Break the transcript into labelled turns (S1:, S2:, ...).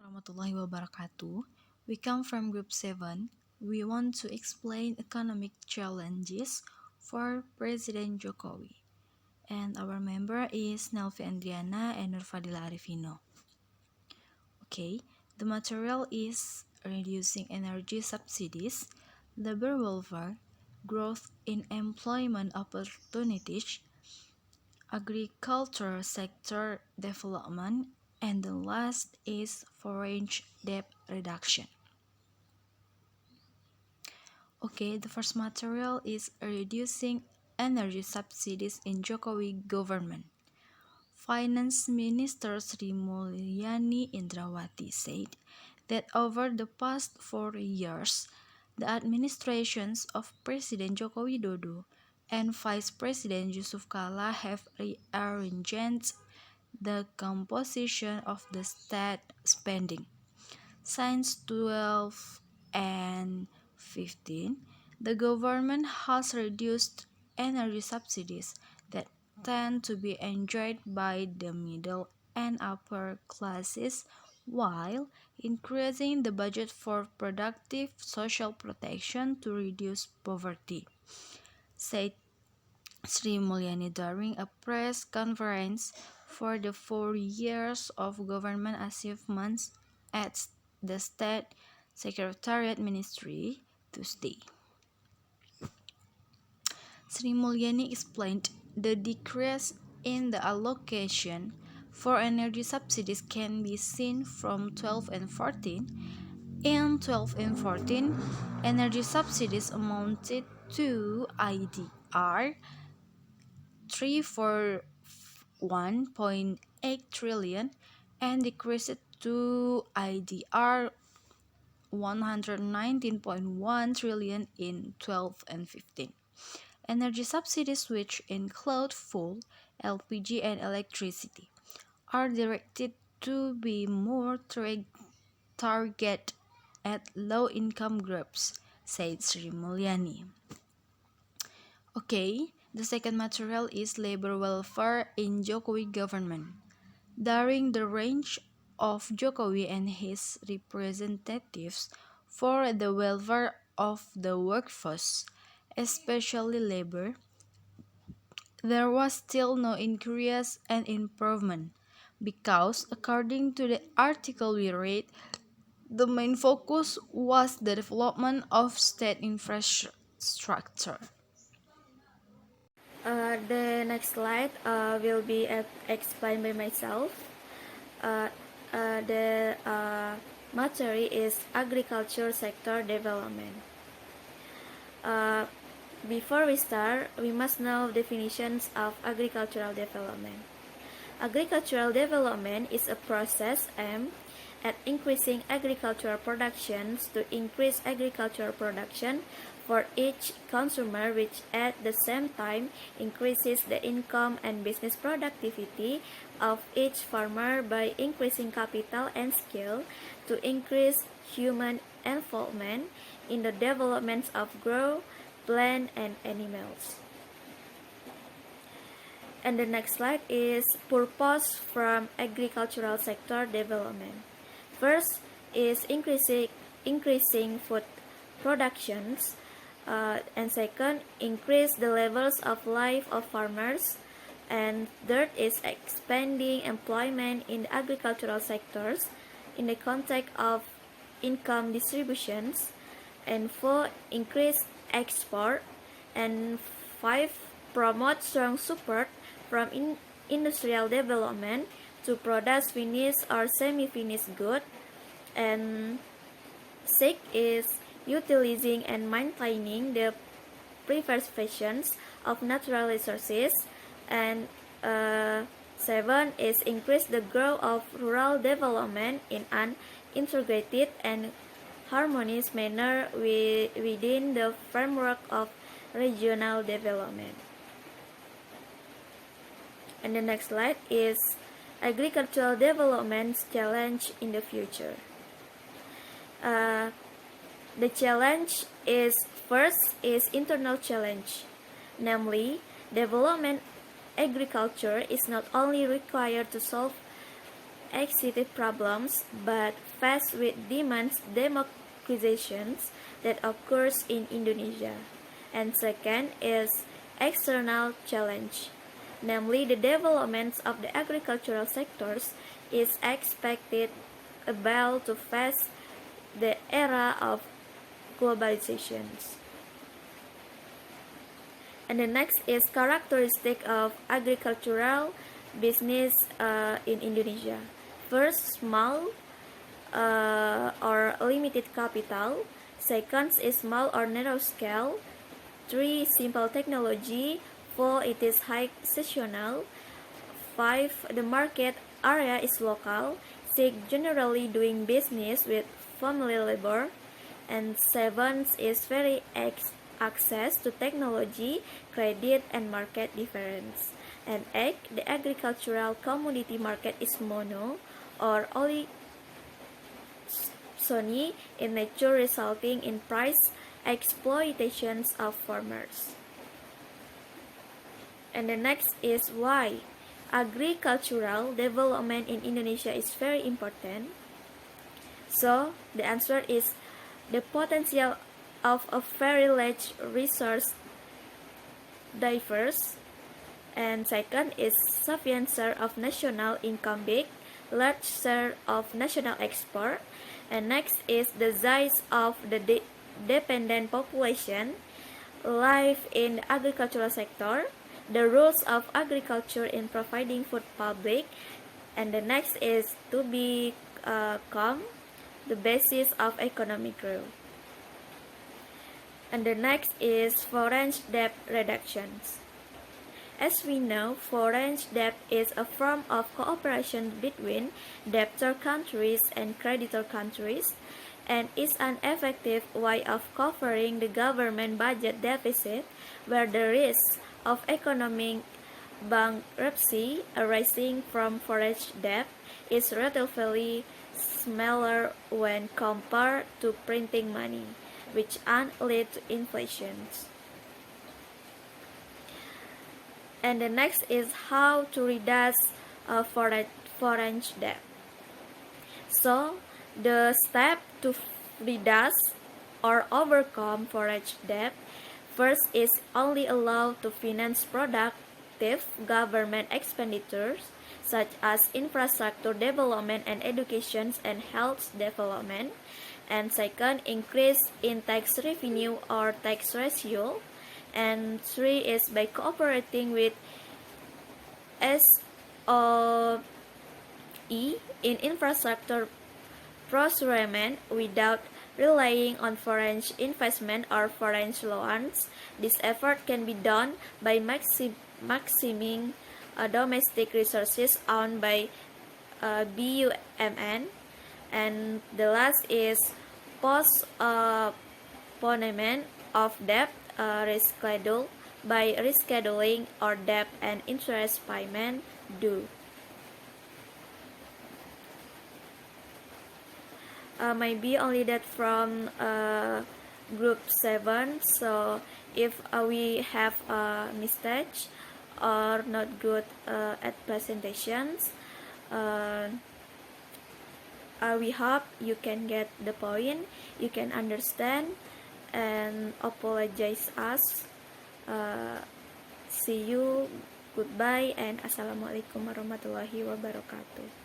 S1: warahmatullahi wabarakatuh. We come from Group 7. We want to explain economic challenges for President Jokowi. And our member is Nelvi Andriana and Nurfadila Arifino. Okay, the material is reducing energy subsidies, labor welfare, growth in employment opportunities, agriculture sector development, and the last is foreign debt reduction. Okay, the first material is reducing energy subsidies in Jokowi government. Finance Minister Sri Mulyani Indrawati said that over the past 4 years, the administrations of President Joko Widodo and Vice President Yusuf Kala have rearranged the composition of the state spending. Since 12 and 15, the government has reduced energy subsidies that tend to be enjoyed by the middle and upper classes while increasing the budget for productive social protection to reduce poverty, said Sri Mulyani during a press conference for the 4 years of government achievements at the State Secretariat Ministry Tuesday. Sri Mulyani explained the decrease in the allocation for energy subsidies can be seen from 12 and 14. In 12 and 14, energy subsidies amounted to IDR 341.8 trillion and decreased to IDR 119.1 trillion in 12 and 15. Energy subsidies, which include fuel, LPG, and electricity, are directed to be more targeted at low-income groups, said Sri Mulyani. Okay, the second material is labor welfare in Jokowi government. During the range of Jokowi and his representatives for the welfare of the workforce, especially labor, there was still no increase and improvement because, according to the article we read, the main focus was the development of state infrastructure.
S2: The next slide will be explained by myself. The material is agriculture sector development. Before we start, we must know definitions of agricultural development. Agricultural development is a process aimed at increasing agricultural productions to increase agricultural production for each consumer, which at the same time increases the income and business productivity of each farmer by increasing capital and skill to increase human involvement in the development of grow, plant, and animals. And the next slide is purpose from agricultural sector development. First is increasing food productions, and second, increase the levels of life of farmers, and third is expanding employment in the agricultural sectors in the context of income distributions, and four, increase export, and five, promote strong support from industrial development to produce finished or semi-finished goods, and six is utilizing and maintaining the preservation of natural resources, and seven is increase the growth of rural development in an integrated and harmonious manner within the framework of regional development. And the next slide is agricultural development challenge in the future. The challenge is first is internal challenge, namely development agriculture is not only required to solve existing problems but faced with demands democratizations that occurs in Indonesia. And second is external challenge, namely the development of the agricultural sectors is expected about to face the era of globalizations. And the next is characteristic of agricultural business in Indonesia. First, small or limited capital. Second is small or narrow scale. 3. Simple technology. 4. It is high seasonal. 5. The market area is local. 6. Generally doing business with family labor. And 7 is very access to technology, credit, and market difference. And 8. The agricultural commodity market is mono or oligopsony in nature, resulting in price exploitations of farmers. And the next is why agricultural development in Indonesia is very important. So the answer is the potential of a very large resource diverse. And second is sufficient share of national income big, large share of national export. And next is the size of the dependent population live in the agricultural sector, the rules of agriculture in providing food public. And the next is to become the basis of economic growth. And the next is foreign debt reductions. As we know, foreign debt is a form of cooperation between debtor countries and creditor countries, and is an effective way of covering the government budget deficit, where the risk of economic bankruptcy arising from foreign debt is relatively smaller when compared to printing money, which can lead to inflation. And the next is how to reduce foreign debt. So the step to reduce or overcome foreign debt, first is only allowed to finance productive government expenditures such as infrastructure development and education and health development. And second, increase in tax revenue or tax ratio. And 3 is by cooperating with SOE in infrastructure procurement without relying on foreign investment or foreign loans. This effort can be done by maximizing domestic resources owned by BUMN. And the last is postponement of debt reschedule by rescheduling or debt and interest payment due. Maybe only that from group 7. So if we have a mistake or not good at presentations, we hope you can get the point, you can understand, and apologize us. See you, goodbye, and assalamualaikum warahmatullahi wabarakatuh.